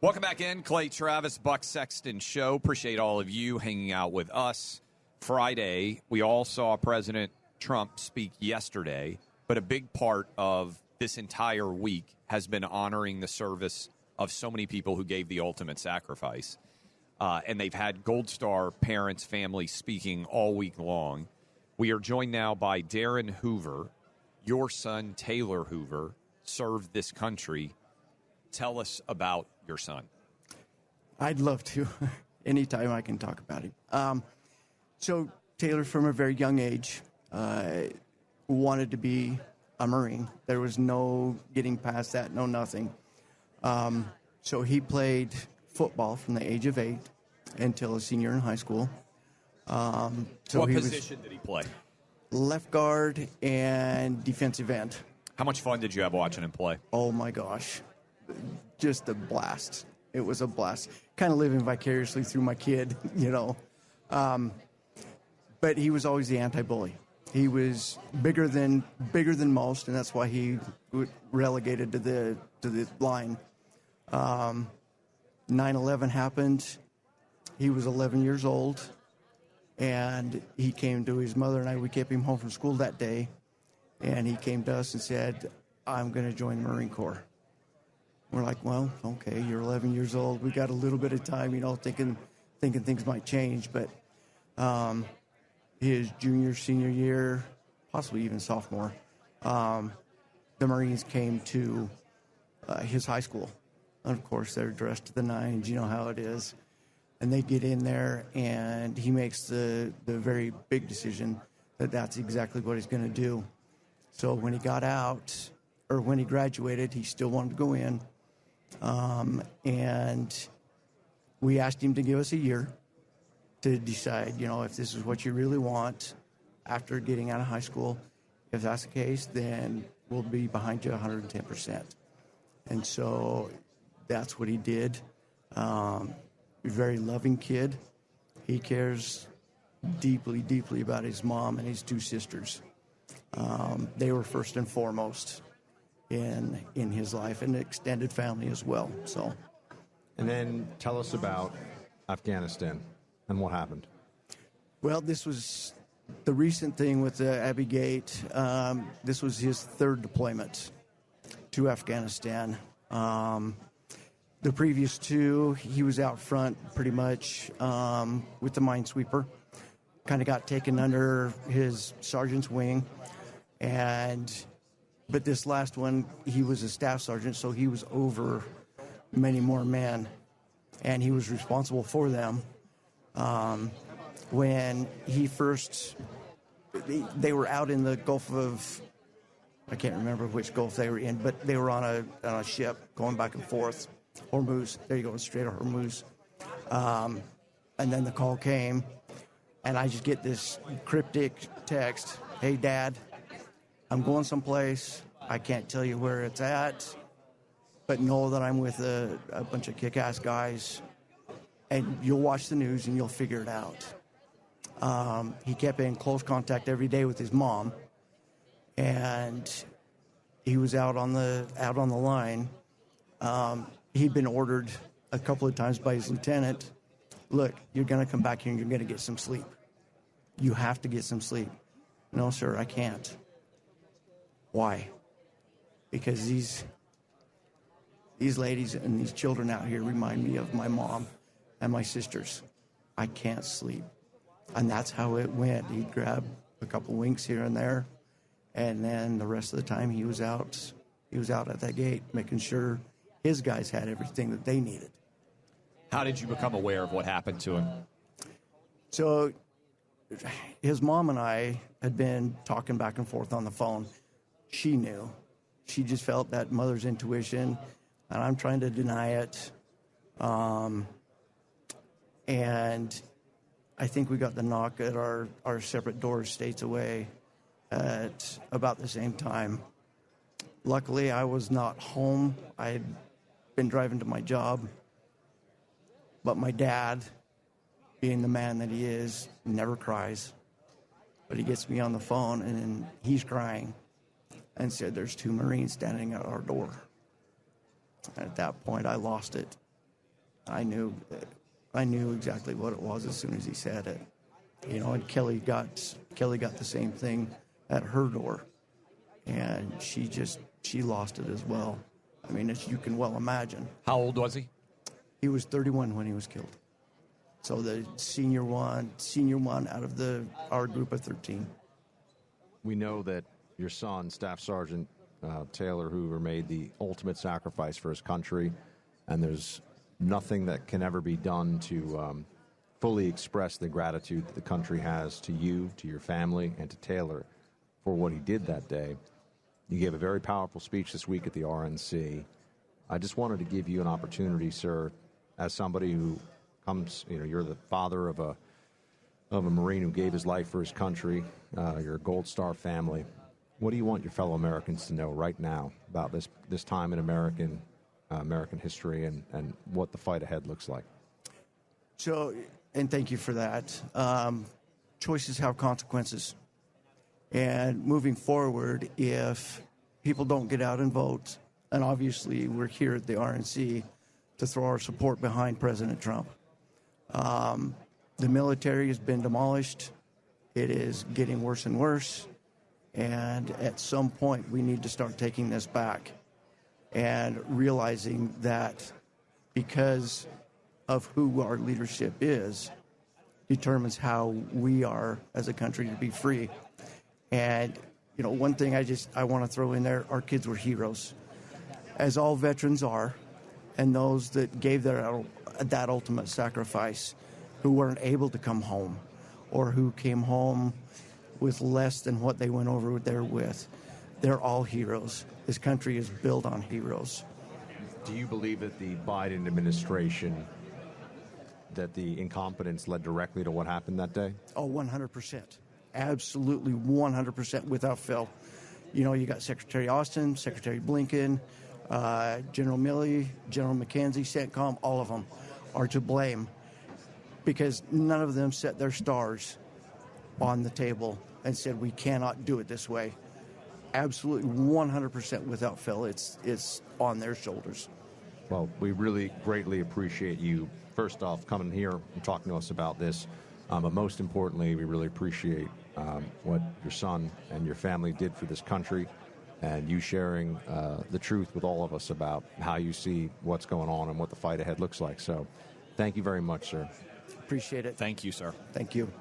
Welcome back in. Clay Travis, Buck Sexton Show. Appreciate all of you hanging out with us. Friday, we all saw President Trump speak yesterday, but a big part of this entire week has been honoring the service of so many people who gave the ultimate sacrifice. And they've had Gold Star parents, families speaking all week long. We are joined now by Darin Hoover. Your son, Taylor Hoover, served this country. Tell us about your son. I'd love to. Anytime I can talk about him. So Taylor, from a very young age, wanted to be a Marine. There was no getting past that, no nothing. So he played football from the age of 8 until a senior in high school. What position did he play? Left guard and defensive end. How much fun did you have watching him play? Oh, my gosh. Just a blast. It was a blast. Kind of living vicariously through my kid, you know. But he was always the anti-bully. He was bigger than most, and that's why he relegated to the line. 9/11 happened. He was 11 years old, and he came to his mother and I. We kept him home from school that day, and he came to us and said, "I'm going to join the Marine Corps." We're like, "Well, okay, you're 11 years old. We got a little bit of time, you know, thinking things might change." But his junior, senior year, possibly even sophomore, the Marines came to his high school. And of course, they're dressed to the nines. You know how it is. And they get in there, and he makes the very big decision that that's exactly what he's going to do. So when he got out, or when he graduated, he still wanted to go in. And we asked him to give us a year to decide, you know, if this is what you really want after getting out of high school. If that's the case, then we'll be behind you 110%. And so that's what he did. Very loving kid. He cares deeply, deeply about his mom and his 2 sisters. They were first and foremost in his life, and extended family as well. So, and then tell us about Afghanistan and what happened. Well, this was the recent thing with Abbey Gate. This was his 3rd deployment to Afghanistan. The previous 2, he was out front pretty much with the minesweeper. Kind of got taken under his sergeant's wing. But this last one, he was a staff sergeant, so he was over many more men. And he was responsible for them. When he first, they were out in the Gulf of, I can't remember which Gulf they were in, but they were on a ship going back and forth. Hormuz, there you go, straight to Hormuz. And then the call came, and I just get this cryptic text, "Hey, Dad, I'm going someplace. I can't tell you where it's at, but know that I'm with a bunch of kick-ass guys, and you'll watch the news and you'll figure it out." He kept in close contact every day with his mom, and he was out on the line. He'd been ordered a couple of times by his lieutenant, "Look, you're going to come back here and you're going to get some sleep. You have to get some sleep." "No, sir, I can't." "Why?" "Because these ladies and these children out here remind me of my mom and my sisters. I can't sleep." And that's how it went. He'd grab a couple winks here and there, and then the rest of the time he was out at that gate, making sure his guys had everything that they needed. How did you become aware of what happened to him? So his mom and I had been talking back and forth on the phone. She knew. She just felt that mother's intuition, and I'm trying to deny it. And I think we got the knock at our separate doors states away at about the same time. Luckily, I was not home. I had been driving to my job. But my dad, being the man that he is, never cries. But he gets me on the phone, and he's crying and said, "There's 2 Marines standing at our door." At that point, I lost it. I knew exactly what it was as soon as he said it. And Kelly got the same thing at her door, and she lost it as well. I mean, as you can well imagine. How old was he? He was 31 when he was killed. So the senior one out of our group of 13. We know that your son, Staff Sergeant Taylor Hoover, made the ultimate sacrifice for his country, and there's nothing that can ever be done to fully express the gratitude that the country has to you, to your family, and to Taylor for what he did that day. You gave a very powerful speech this week at the RNC. I just wanted to give you an opportunity, sir, as somebody who comes, you're the father of a Marine who gave his life for his country. You're a Gold Star family. What do you want your fellow Americans to know right now about this time in American history and what the fight ahead looks like? So, and thank you for that. Choices have consequences. And moving forward, if people don't get out and vote, and obviously we're here at the RNC to throw our support behind President Trump. The military has been demolished. It is getting worse and worse. And at some point, we need to start taking this back and realizing that because of who our leadership is, determines how we are as a country to be free. And, one thing I want to throw in there, our kids were heroes, as all veterans are, and those that gave that ultimate sacrifice, who weren't able to come home or who came home with less than what they went over there with. They're all heroes. This country is built on heroes. Do you believe that the Biden administration, that the incompetence led directly to what happened that day? Oh, 100%. Absolutely 100% without fail. You got Secretary Austin, Secretary Blinken, General Milley, General McKenzie, CENTCOM, all of them are to blame because none of them set their stars on the table and said, we cannot do it this way. Absolutely 100% without fail. It's on their shoulders. Well, we really greatly appreciate you, first off, coming here and talking to us about this. But most importantly, we really appreciate what your son and your family did for this country and you sharing the truth with all of us about how you see what's going on and what the fight ahead looks like. So thank you very much, sir. Appreciate it. Thank you, sir. Thank you.